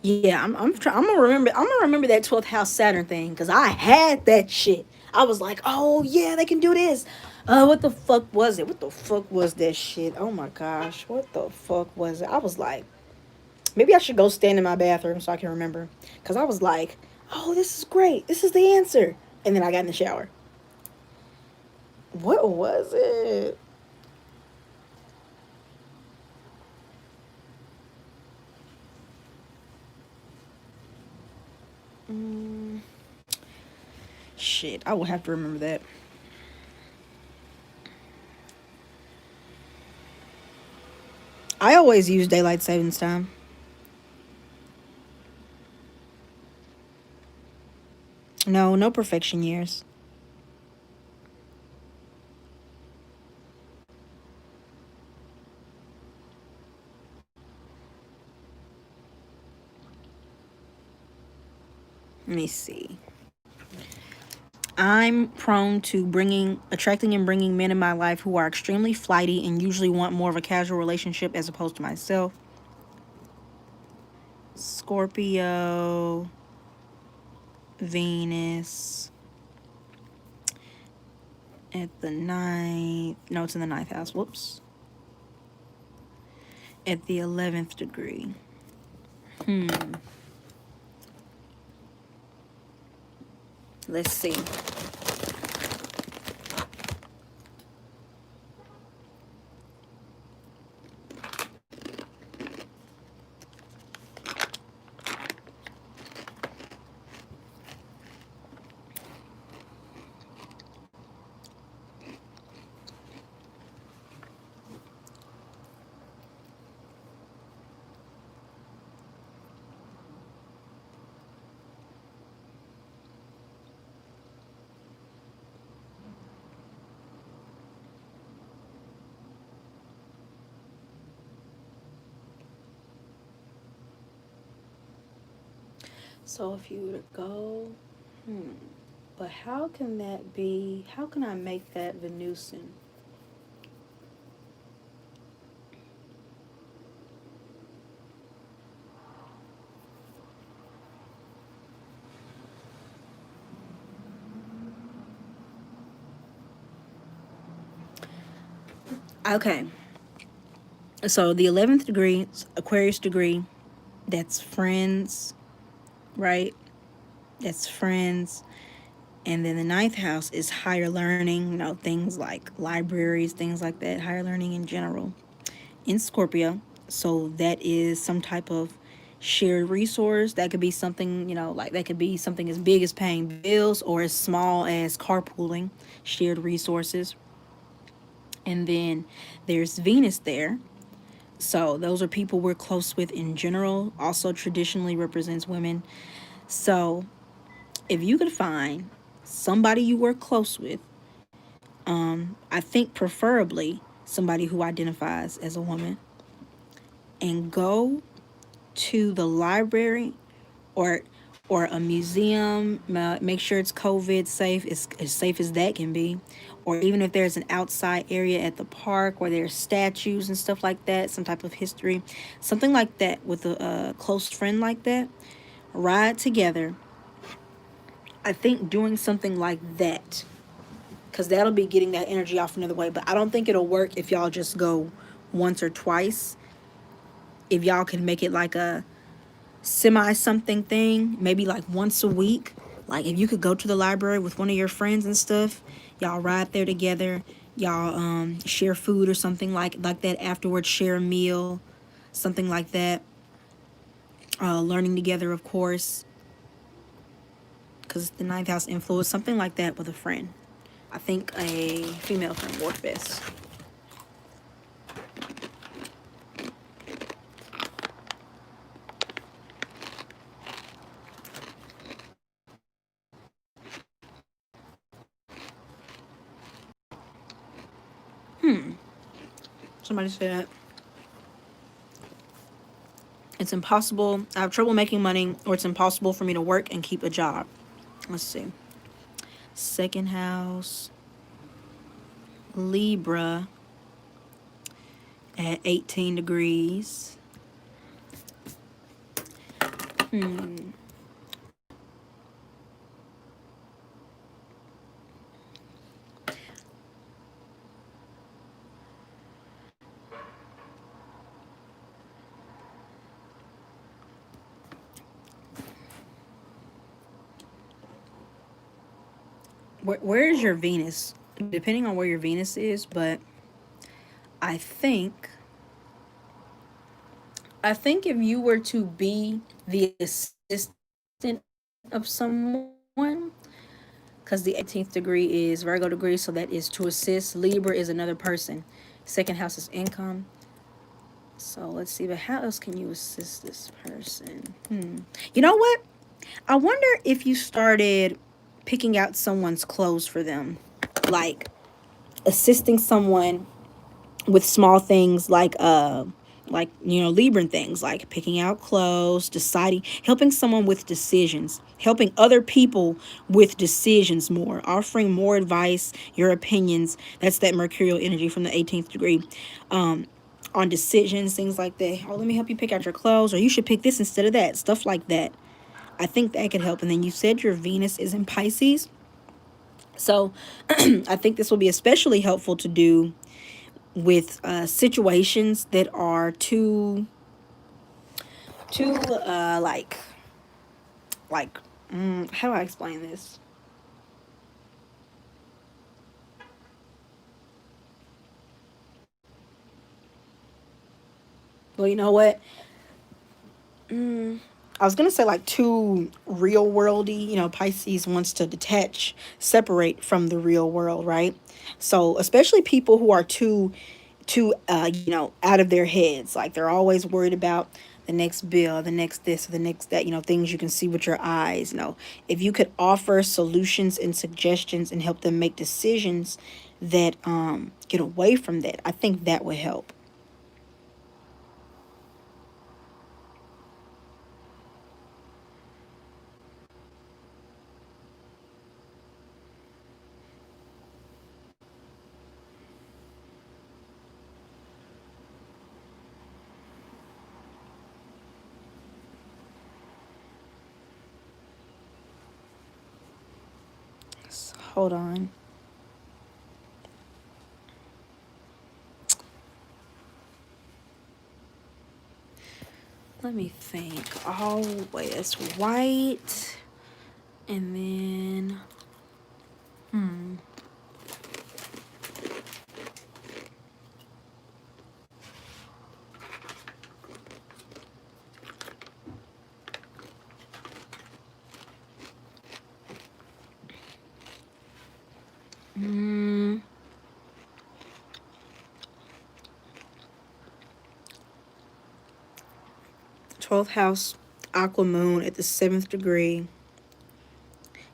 Yeah, I'm gonna remember. I'm gonna remember that 12th house Saturn thing, because I had that shit. I was like, oh yeah, they can do this. What the fuck was it? What the fuck was that shit? Oh my gosh, what the fuck was it? I was like, maybe I should go stand in my bathroom so I can remember, because I was like, oh, this is great. This is the answer. And then I got in the shower. What was it? Mm, shit, I will have to remember that. I always use daylight savings time. No, no perfection years. Let me see. I'm prone to attracting and bringing men in my life who are extremely flighty and usually want more of a casual relationship as opposed to myself. Scorpio, Venus at the ninth. No, it's in the ninth house. Whoops. At the 11th degree. Let's see. So if you were to go, but how can that be? How can I make that Venusian? Okay. So the 11th degree, Aquarius degree, that's friends, right? That's friends. And then the ninth house is higher learning, things like libraries, things like that, higher learning in general. In Scorpio. So that is some type of shared resource. That could be something, like that could be something as big as paying bills or as small as carpooling, shared resources. And then there's Venus there. So those are people we're close with in general. Also traditionally represents women. So if you could find somebody you work close with, I think preferably somebody who identifies as a woman, and go to the library or a museum, make sure it's COVID safe, as safe as that can be, or even if there's an outside area at the park where there's statues and stuff like that, some type of history, something like that with a close friend like that, ride together. I think doing something like that, because that'll be getting that energy off another way. But I don't think it'll work if y'all just go once or twice. If y'all can make it like a semi something thing, maybe like once a week. Like if you could go to the library with one of your friends and stuff, y'all ride there together, y'all share food or something like that afterwards, share a meal, something like that. Learning together, of course, because the ninth house influence, something like that with a friend. I think a female friend works best. Somebody said it's impossible. I have trouble making money, or it's impossible for me to work and keep a job. Let's see. Second house, Libra at 18 degrees. Where is your Venus? Depending on where your Venus is, but I think I think if you were to be the assistant of someone, because the 18th degree is Virgo degree, so that is to assist. Libra is another person. Second house is income. So let's see, but how else can you assist this person? You know what? I wonder if you started picking out someone's clothes for them, like assisting someone with small things like Libran things like picking out clothes, deciding, helping someone with decisions, helping other people with decisions more, offering more advice, your opinions. That's that mercurial energy from the 18th degree. On decisions, things like that. Oh, let me help you pick out your clothes, or you should pick this instead of that, stuff like that. I think that could help. And then you said your Venus is in Pisces, so I think this will be especially helpful to do with situations that are too like how do I explain this? Well, you know what? I was gonna say like too real worldy. Pisces wants to detach, separate from the real world, right? So especially people who are too out of their heads, like they're always worried about the next bill, the next this, or the next that. Things you can see with your eyes. If you could offer solutions and suggestions and help them make decisions that get away from that, I think that would help. Hold on. Let me think. Oh, wait, it's white. And then, 12th house, aqua moon at the 7th degree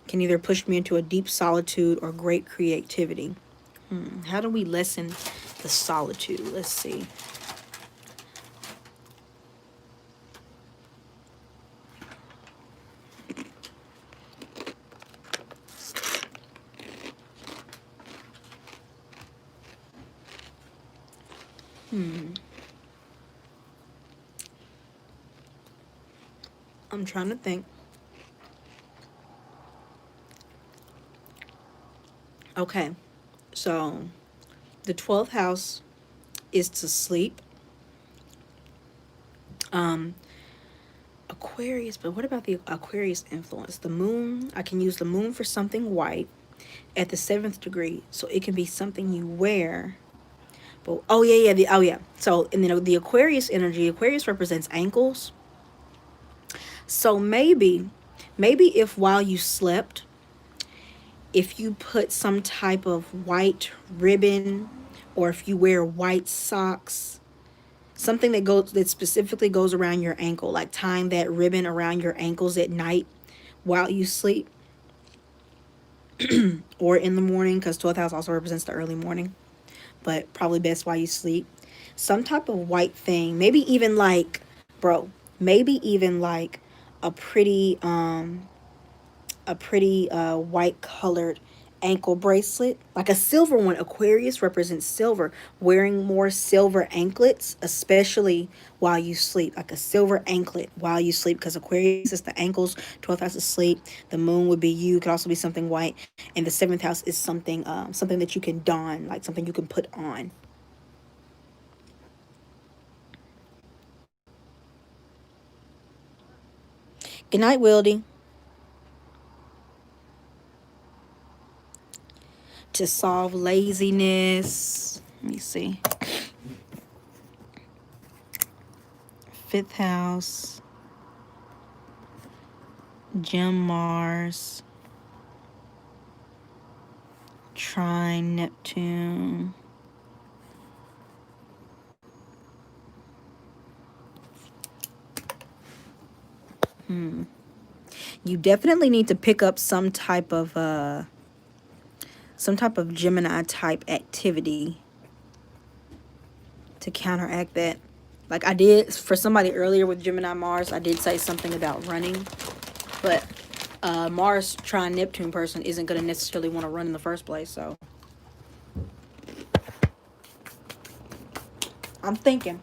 can either push me into a deep solitude or great creativity. How do we lessen the solitude? Let's see. I'm trying to think. Okay, so the 12th house is to sleep. Aquarius, but what about the Aquarius influence? The moon, I can use the moon for something white at the 7th degree, so it can be something you wear. But oh yeah. So and then the Aquarius energy, Aquarius represents ankles. So maybe if while you slept, if you put some type of white ribbon, or if you wear white socks, something that specifically goes around your ankle, like tying that ribbon around your ankles at night while you sleep, or in the morning, because 12th house also represents the early morning, but probably best while you sleep. Some type of white thing, maybe even like, bro, maybe even like a pretty white colored ankle bracelet, like a silver one. Aquarius represents silver. Wearing more silver anklets, especially while you sleep, like a silver anklet while you sleep, because Aquarius is the ankles, 12th house is sleep, the moon would be you, could also be something white, and the 7th house is something something that you can don, like something you can put on. Good night, Wildy. To solve laziness. Let me see. 5th house, Gem Mars, trine Neptune. You definitely need to pick up some type of Gemini type activity to counteract that. Like I did for somebody earlier with Gemini Mars, I did say something about running, but Mars trine Neptune person isn't going to necessarily want to run in the first place. So I'm thinking.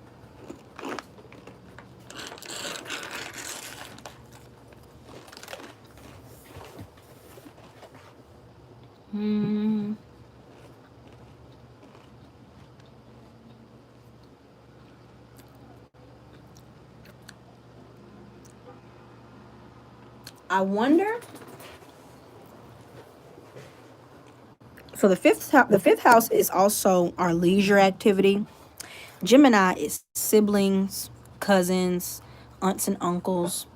I wonder. So the fifth house is also our leisure activity. Gemini is siblings, cousins, aunts and uncles,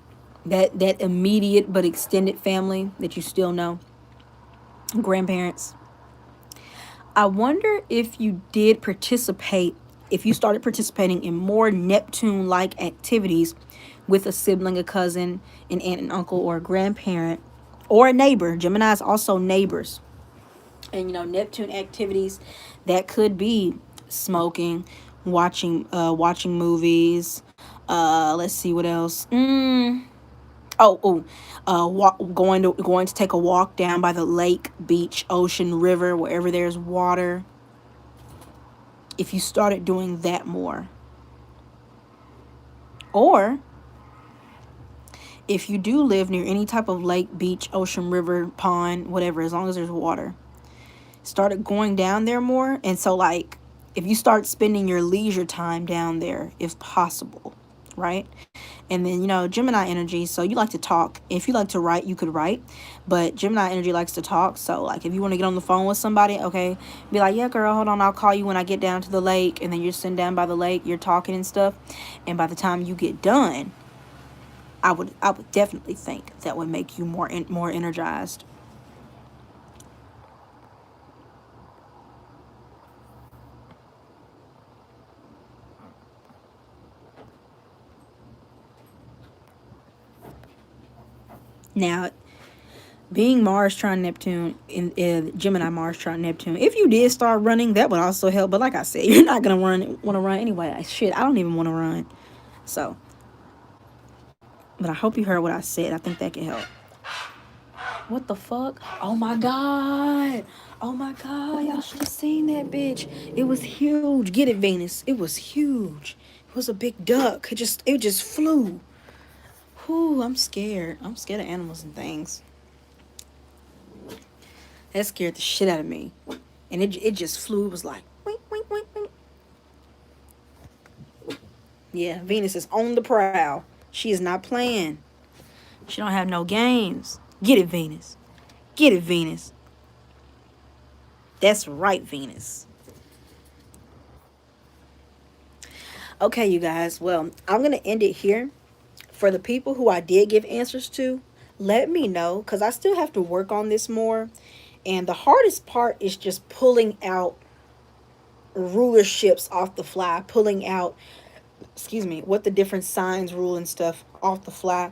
that immediate but extended family that you still know, grandparents. I wonder if you did participate, if you started participating in more Neptune-like activities with a sibling, a cousin, an aunt and uncle, or a grandparent, or a neighbor. Gemini is also neighbors. And Neptune activities, that could be smoking, watching movies. Let's see what else. Going to take a walk down by the lake, beach, ocean, river, wherever there's water. If you started doing that more, or if you do live near any type of lake, beach, ocean, river, pond, whatever, as long as there's water, started going down there more. And so, like, if you start spending your leisure time down there, if possible, right? And then, Gemini energy, so you like to talk. If you like to write, you could write. But Gemini energy likes to talk. So, like, if you want to get on the phone with somebody, okay, be like, yeah, girl, hold on, I'll call you when I get down to the lake. And then you're sitting down by the lake, you're talking and stuff. And by the time you get done, I would definitely think that would make you more energized. Now, being Mars trine Neptune in Gemini Mars trine Neptune, if you did start running, that would also help. But like I said, you're not gonna want to run anyway. Shit, I don't even want to run. So, but I hope you heard what I said. I think that can help. What the fuck? Oh my god! Oh my god! Y'all should have seen that bitch. It was huge. Get it, Venus. It was huge. It was a big duck. It just flew. Whoo! I'm scared. I'm scared of animals and things. That scared the shit out of me. And it just flew. It was like, wink, wink, wink, wink. Yeah, Venus is on the prowl. She is not playing. She don't have no games. Get it, Venus. Get it, Venus. That's right, Venus. Okay, you guys. Well, I'm going to end it here. For the people who I did give answers to, let me know, because I still have to work on this more. And the hardest part is just pulling out rulerships off the fly, pulling out, excuse me, what the different signs rule and stuff off the fly.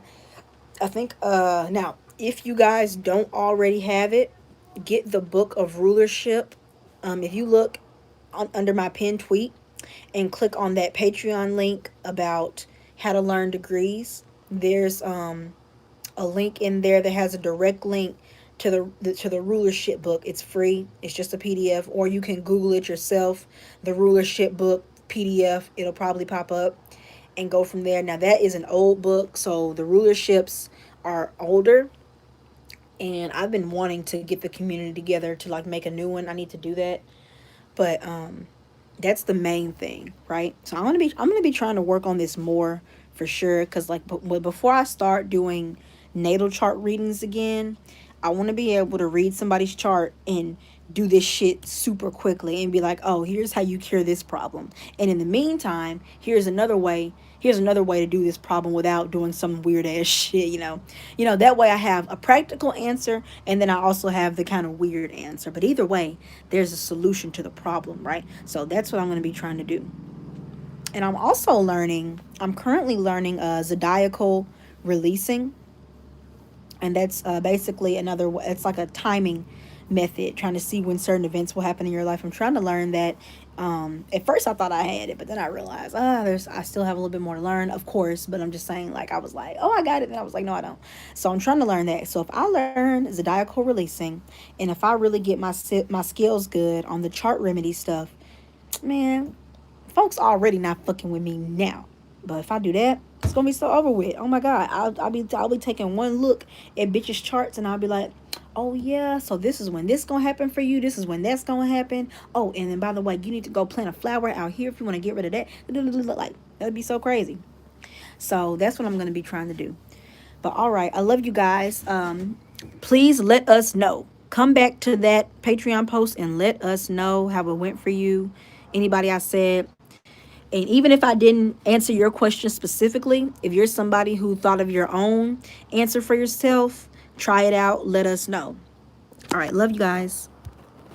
I think, now, if you guys don't already have it, get the book of rulership. If you look under my pinned tweet and click on that Patreon link about how to learn degrees, there's a link in there that has a direct link to the rulership book. It's free. It's just a PDF, or you can Google it yourself. The rulership book PDF. It'll probably pop up and go from there. Now that is an old book, so the rulerships are older, and I've been wanting to get the community together to like make a new one. I need to do that, but that's the main thing, right? So I'm gonna be trying to work on this more for sure, because like before I start doing natal chart readings again, I want to be able to read somebody's chart and do this shit super quickly and be like, oh, here's how you cure this problem. And in the meantime, here's another way to do this problem without doing some weird ass shit. That way I have a practical answer, and then I also have the kind of weird answer. But either way, there's a solution to the problem, right? So that's what I'm going to be trying to do. And I'm currently learning zodiacal releasing. And that's basically it's like a timing method, trying to see when certain events will happen in your life. I'm trying to learn that. At first I thought I had it, but then I realized, I still have a little bit more to learn, of course, but I'm just saying, like, I was like, oh, I got it. And I was like, no, I don't. So I'm trying to learn that. So if I learn zodiacal releasing, and if I really get my skills good on the chart remedy stuff, man, folks already not fucking with me now. But if I do that, it's gonna be so over with. Oh my god, I'll be taking one look at bitches' charts, and I'll be like, oh yeah, so this is when this gonna happen for you. This is when that's gonna happen. Oh, and then by the way, you need to go plant a flower out here if you want to get rid of that. Like, that'd be so crazy. So that's what I'm gonna be trying to do. But all right, I love you guys. Please let us know. Come back to that Patreon post and let us know how it went for you. Anybody I said. And even if I didn't answer your question specifically, if you're somebody who thought of your own answer for yourself, try it out. Let us know. All right. Love you guys.